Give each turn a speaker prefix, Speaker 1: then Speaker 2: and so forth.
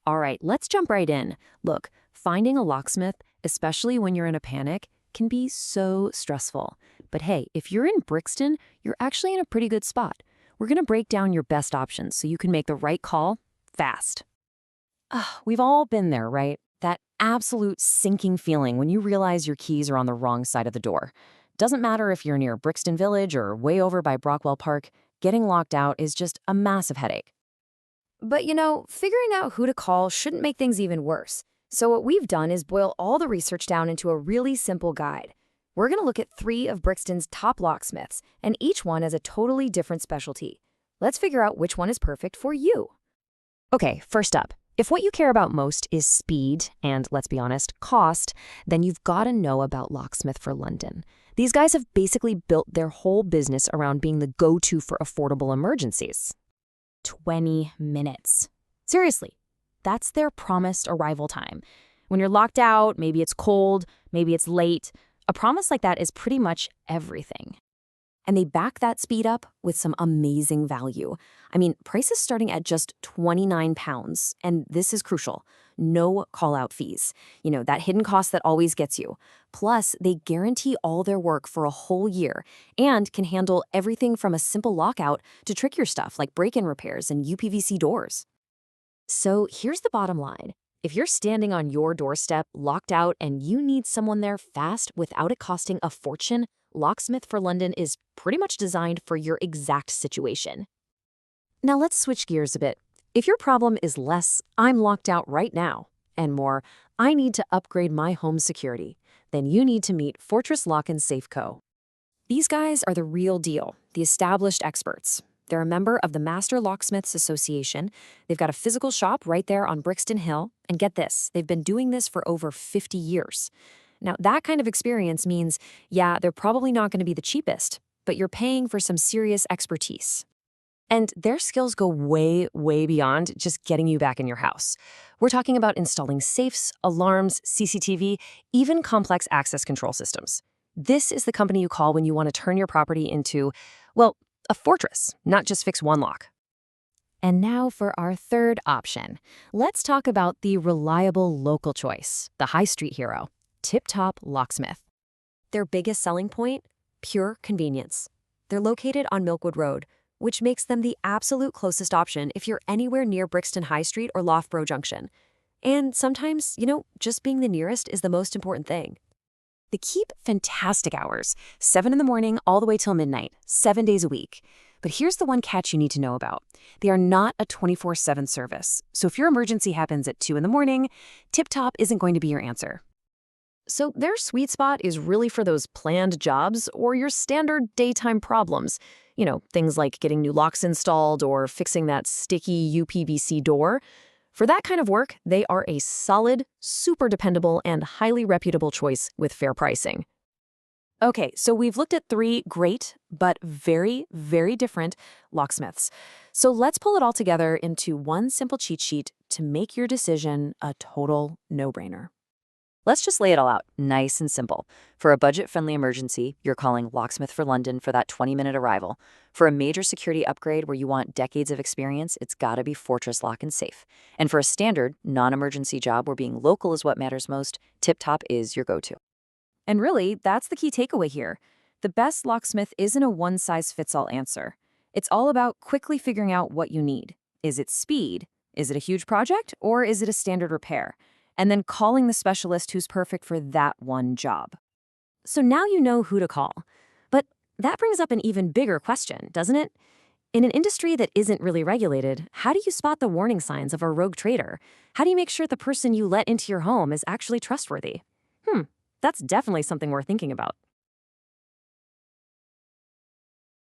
Speaker 1: All right, let's jump right in. Look, finding a locksmith, especially when you're in a panic, can be so stressful. But hey, if you're in Brixton, you're actually in a pretty good spot. We're going to break down your best options so you can make the right call fast.
Speaker 2: We've all been there, right? That absolute sinking feeling when you realize your keys are on the wrong side of the door. Doesn't matter if you're near Brixton Village or way over by Brockwell Park, getting locked out is just a massive headache.
Speaker 3: But figuring out who to call shouldn't make things even worse. So what we've done is boil all the research down into a really simple guide. We're going to look at 3 of Brixton's top locksmiths, and each one has a totally different specialty. Let's figure out which one is perfect for you.
Speaker 2: Okay, first up, if what you care about most is speed and, let's be honest, cost, then you've got to know about Locksmith for London. These guys have basically built their whole business around being the go-to for affordable emergencies. 20 minutes. Seriously, that's their promised arrival time. When you're locked out, maybe it's cold, maybe it's late, a promise like that is pretty much everything. And they back that speed up with some amazing value. I mean, prices starting at just £29, and this is crucial. No call-out fees. That hidden cost that always gets you. Plus, they guarantee all their work for a whole year and can handle everything from a simple lockout to trickier stuff like break-in repairs and UPVC doors. So here's the bottom line. If you're standing on your doorstep, locked out, and you need someone there fast without it costing a fortune, Locksmith for London is pretty much designed for your exact situation. Now let's switch gears a bit. If your problem is less, I'm locked out right now, and more, I need to upgrade my home security, then you need to meet Fortress Lock & Safe Co. These guys are the real deal, the established experts. They're a member of the Master Locksmiths Association. They've got a physical shop right there on Brixton Hill, and get this, they've been doing this for over 50 years. Now, that kind of experience means, yeah, they're probably not going to be the cheapest, but you're paying for some serious expertise. And their skills go way, way beyond just getting you back in your house. We're talking about installing safes, alarms, CCTV, even complex access control systems. This is the company you call when you want to turn your property into, well, a fortress, not just fix one lock. And now for our third option. Let's talk about the reliable local choice, the high street hero. Tip Top Locksmith. Their biggest selling point? Pure convenience. They're located on Milkwood Road, which makes them the absolute closest option if you're anywhere near Brixton High Street or Loughborough Junction. And sometimes, just being the nearest is the most important thing. They keep fantastic hours, 7 in the morning all the way till midnight, 7 days a week. But here's the one catch you need to know about. They are not a 24/7 service, so if your emergency happens at 2 in the morning, Tip Top isn't going to be your answer. So their sweet spot is really for those planned jobs or your standard daytime problems. Things like getting new locks installed or fixing that sticky UPVC door. For that kind of work, they are a solid, super dependable, and highly reputable choice with fair pricing. Okay, so we've looked at 3 great, but very, very different locksmiths. So let's pull it all together into one simple cheat sheet to make your decision a total no-brainer. Let's just lay it all out, nice and simple. For a budget-friendly emergency, you're calling Locksmith for London for that 20-minute arrival. For a major security upgrade where you want decades of experience, it's gotta be Fortress Lock & Safe. And for a standard, non-emergency job where being local is what matters most, Tip Top is your go-to. And really, that's the key takeaway here. The best locksmith isn't a one-size-fits-all answer. It's all about quickly figuring out what you need. Is it speed? Is it a huge project? Or is it a standard repair? And then calling the specialist who's perfect for that one job. So now you know who to call. But that brings up an even bigger question, doesn't it? In an industry that isn't really regulated, how do you spot the warning signs of a rogue trader? How do you make sure the person you let into your home is actually trustworthy? That's definitely something we're thinking about.